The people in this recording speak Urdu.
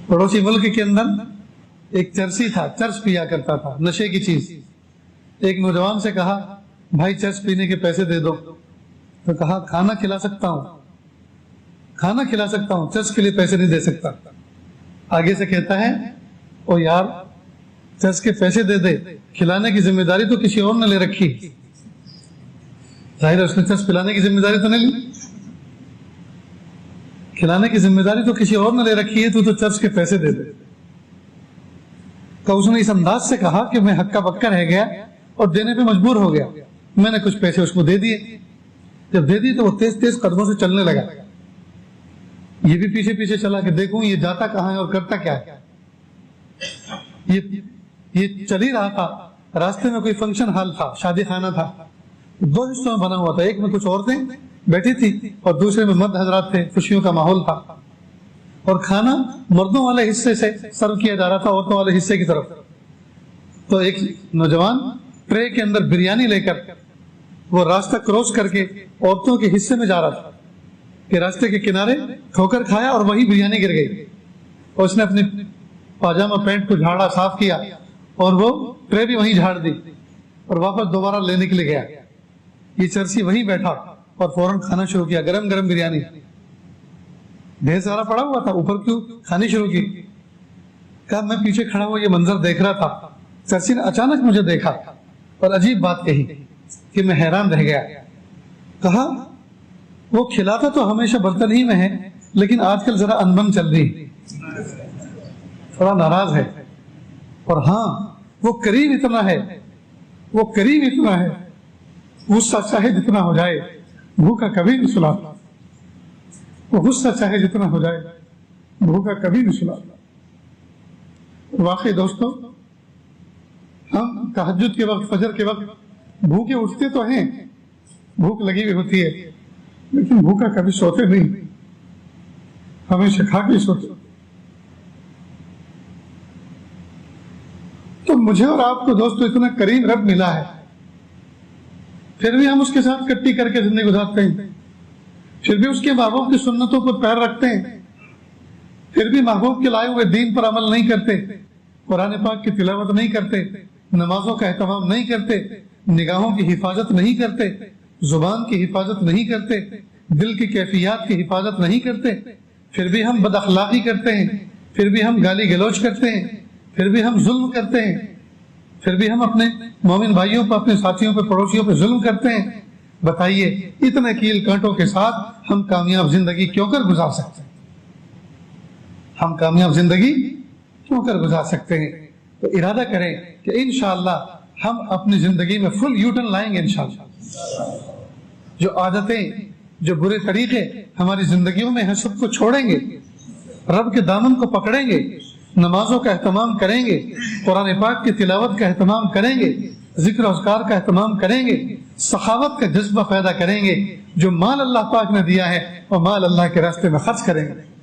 پڑوسی ملک کے اندر ایک چرسی تھا، چرس پیا کرتا تھا، نشے کی چیز۔ ایک نوجوان سے کہا بھائی چرس پینے کے پیسے دے دو، تو کہا کھانا کھلا سکتا ہوں، کھانا کھلا سکتا ہوں، چرس کے لیے پیسے نہیں دے سکتا۔ آگے سے کہتا ہے او یار چرس کے پیسے دے دے، کھلانے کی ذمہ داری تو کسی اور نے لے رکھی۔ ظاہر ہے اس نے چرس پلانے کی ذمہ داری تو نہیں لی، کھلانے کی ذمہ داری تو کسی اور نے لے رکھی ہے، تو چرس کے پیسے دے دے۔ تو اس نے اس انداز سے کہا کہ میں ہکا بکا رہ گیا اور دینے پہ مجبور ہو گیا، میں نے کچھ پیسے اس کو دے دیے۔ جب دے دیے تو وہ تیز تیز قدموں سے چلنے لگا، یہ بھی پیچھے پیچھے چلا کہ دیکھوں یہ جاتا کہاں ہے اور کرتا کیا ہے۔ یہ چل ہی رہا تھا، راستے میں کوئی فنکشن ہال تھا، شادی خانہ تھا، دو حصوں میں بنا ہوا تھا، ایک میں کچھ عورتیں بیٹھی تھی اور دوسرے میں مرد حضرات تھے، خوشیوں کا ماحول تھا، اور کھانا مردوں والے حصے سے سرو کیا جا رہا تھا عورتوں والے حصے کی طرف۔ تو ایک نوجوان ٹرے کے اندر بریانی لے کر وہ راستہ کراس کر کے عورتوں کے حصے میں جا رہا تھا کہ راستے کے کنارے ٹھوکر کھایا اور وہی بریانی گر گئی، اور اس نے اپنے پاجامہ پینٹ کو جھاڑا، صاف کیا، اور وہ ٹرے بھی وہیں جھاڑ دی اور واپس دوبارہ لینے کے لیے گیا۔ یہ چرسی وہیں بیٹھا اور فوراً کھانا شروع کیا، گرم گرم بریانی ڈھیر سارا پڑا ہوا تھا، اوپر کیوں کھانی شروع کی۔ کہا میں پیچھے کھڑا ہوا یہ منظر دیکھ رہا تھا، چرسی نے اچانک مجھے دیکھا اور عجیب بات کہی کہ میں حیران رہ گیا۔ کہا وہ کھلاتا تو ہمیشہ برتن ہی میں ہے، لیکن آج کل ذرا انبن چل رہی، تھوڑا ناراض ہے، اور ہاں وہ قریب اتنا ہے، وہ قریب اتنا ہے، غصہ چاہے جتنا ہو جائے بھوکا کبھی نہیں سلاتا، وہ غصہ چاہے جتنا ہو جائے بھوکا کبھی نہیں سلاتا۔ واقعی دوستو ہم تہجد کے وقت، فجر کے وقت بھوکے اٹھتے تو ہیں، بھوک لگی ہوئی ہوتی ہے، لیکن بھوکا کبھی سوتے نہیں، ہمیشہ کھا کے سوتے۔ تو مجھے اور آپ کو دوستو اتنا کریم رب ملا ہے، پھر بھی ہم اس کے ساتھ کٹی کر کے زندگی گزارتے ہیں، پھر بھی اس کے محبوب کی سنتوں پر پیر رکھتے ہیں، پھر بھی محبوب کے لائے ہوئے دین پر عمل نہیں کرتے، قرآن پاک کی تلاوت نہیں کرتے، نمازوں کا اہتمام نہیں کرتے، نگاہوں کی حفاظت نہیں کرتے، زبان کی حفاظت نہیں کرتے، دل کی کیفیات کی حفاظت نہیں کرتے، پھر بھی ہم بد اخلاقی کرتے ہیں، پھر بھی ہم گالی گلوچ کرتے ہیں، پھر بھی ہم ظلم کرتے ہیں، پھر بھی ہم اپنے مومن بھائیوں پر، اپنے ساتھیوں پر، پڑوسیوں پر ظلم کرتے ہیں۔ بتائیے اتنے کیل کانٹوں کے ساتھ ہم کامیاب زندگی کیوں کر گزار سکتے ہیں؟ ہم کامیاب زندگی کیوں کر گزار سکتے ہیں؟ تو ارادہ کریں کہ انشاءاللہ ہم اپنی زندگی میں فل یوٹرن لائیں گے انشاءاللہ۔ جو عادتیں، جو برے طریقے ہماری زندگیوں میں ہیں سب کو چھوڑیں گے، رب کے دامن کو پکڑیں گے، نمازوں کا اہتمام کریں گے، قرآن پاک کی تلاوت کا اہتمام کریں گے، ذکر و اذکار کا اہتمام کریں گے، سخاوت کا جذبہ پیدا کریں گے، جو مال اللہ پاک نے دیا ہے وہ مال اللہ کے راستے میں خرچ کریں گے۔